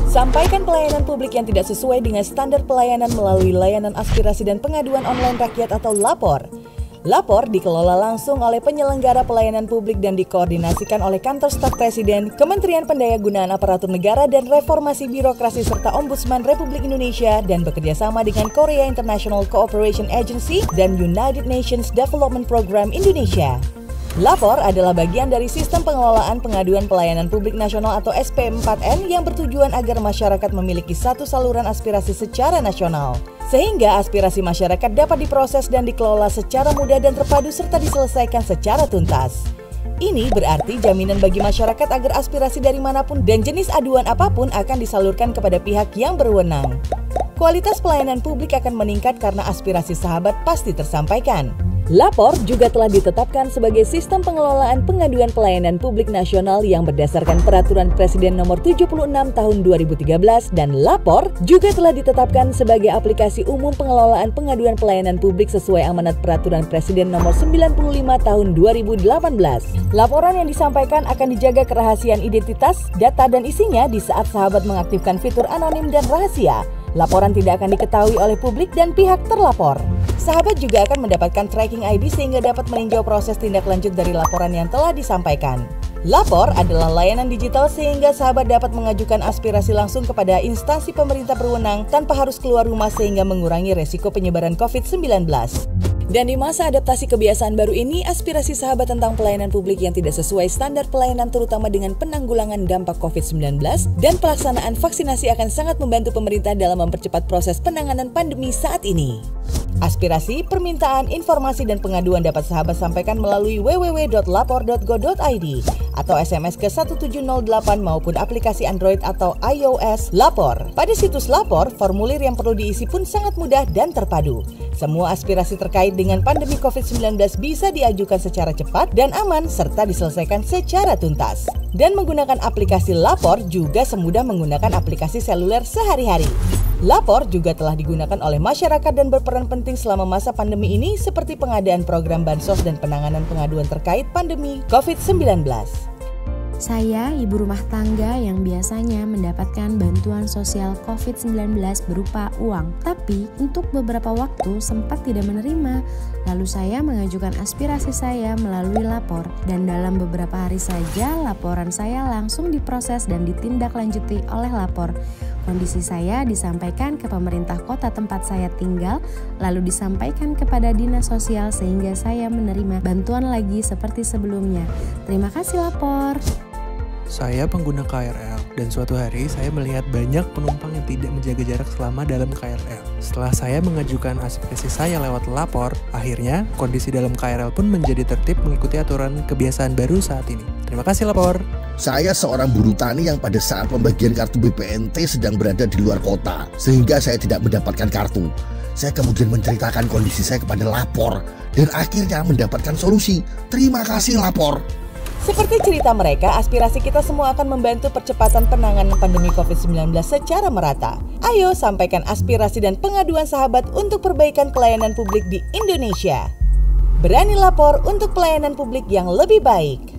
Sampaikan pelayanan publik yang tidak sesuai dengan standar pelayanan melalui layanan aspirasi dan pengaduan online rakyat atau LAPOR. LAPOR dikelola langsung oleh penyelenggara pelayanan publik dan dikoordinasikan oleh Kantor Staf Presiden, Kementerian Pendayagunaan Aparatur Negara dan Reformasi Birokrasi serta Ombudsman Republik Indonesia dan bekerjasama dengan Korea International Cooperation Agency dan United Nations Development Program Indonesia. LAPOR adalah bagian dari Sistem Pengelolaan Pengaduan Pelayanan Publik Nasional atau SP4N yang bertujuan agar masyarakat memiliki satu saluran aspirasi secara nasional. Sehingga aspirasi masyarakat dapat diproses dan dikelola secara mudah dan terpadu serta diselesaikan secara tuntas. Ini berarti jaminan bagi masyarakat agar aspirasi dari manapun dan jenis aduan apapun akan disalurkan kepada pihak yang berwenang. Kualitas pelayanan publik akan meningkat karena aspirasi sahabat pasti tersampaikan. LAPOR juga telah ditetapkan sebagai Sistem Pengelolaan Pengaduan Pelayanan Publik Nasional yang berdasarkan Peraturan Presiden Nomor 76 Tahun 2013 dan LAPOR juga telah ditetapkan sebagai aplikasi umum pengelolaan pengaduan pelayanan publik sesuai amanat Peraturan Presiden Nomor 95 Tahun 2018. Laporan yang disampaikan akan dijaga kerahasiaan identitas, data dan isinya di saat sahabat mengaktifkan fitur anonim dan rahasia. Laporan tidak akan diketahui oleh publik dan pihak terlapor. Sahabat juga akan mendapatkan tracking ID sehingga dapat meninjau proses tindak lanjut dari laporan yang telah disampaikan. LAPOR adalah layanan digital sehingga sahabat dapat mengajukan aspirasi langsung kepada instansi pemerintah berwenang tanpa harus keluar rumah sehingga mengurangi resiko penyebaran COVID-19. Dan di masa adaptasi kebiasaan baru ini, aspirasi sahabat tentang pelayanan publik yang tidak sesuai standar pelayanan terutama dengan penanggulangan dampak COVID-19 dan pelaksanaan vaksinasi akan sangat membantu pemerintah dalam mempercepat proses penanganan pandemi saat ini. Aspirasi, permintaan, informasi, dan pengaduan dapat sahabat sampaikan melalui www.lapor.go.id atau SMS ke 1708 maupun aplikasi Android atau iOS LAPOR. Pada situs LAPOR, formulir yang perlu diisi pun sangat mudah dan terpadu. Semua aspirasi terkait dengan pandemi COVID-19 bisa diajukan secara cepat dan aman serta diselesaikan secara tuntas. Dan menggunakan aplikasi LAPOR juga semudah menggunakan aplikasi seluler sehari-hari. LAPOR juga telah digunakan oleh masyarakat dan berperan penting selama masa pandemi ini seperti pengadaan program bansos dan penanganan pengaduan terkait pandemi COVID-19. Saya ibu rumah tangga yang biasanya mendapatkan bantuan sosial COVID-19 berupa uang, tapi untuk beberapa waktu sempat tidak menerima. Lalu saya mengajukan aspirasi saya melalui LAPOR dan dalam beberapa hari saja laporan saya langsung diproses dan ditindaklanjuti oleh LAPOR. Kondisi saya disampaikan ke pemerintah kota tempat saya tinggal, lalu disampaikan kepada dinas sosial sehingga saya menerima bantuan lagi seperti sebelumnya. Terima kasih LAPOR. Saya pengguna KRL dan suatu hari saya melihat banyak penumpang yang tidak menjaga jarak selama dalam KRL. Setelah saya mengajukan aspirasi saya lewat LAPOR, akhirnya kondisi dalam KRL pun menjadi tertib mengikuti aturan kebiasaan baru saat ini. Terima kasih LAPOR. Saya seorang buruh tani yang pada saat pembagian kartu BPNT sedang berada di luar kota, sehingga saya tidak mendapatkan kartu. Saya kemudian menceritakan kondisi saya kepada LAPOR dan akhirnya mendapatkan solusi. Terima kasih LAPOR. Seperti cerita mereka, aspirasi kita semua akan membantu percepatan penanganan pandemi COVID-19 secara merata. Ayo sampaikan aspirasi dan pengaduan sahabat untuk perbaikan pelayanan publik di Indonesia. Berani lapor untuk pelayanan publik yang lebih baik.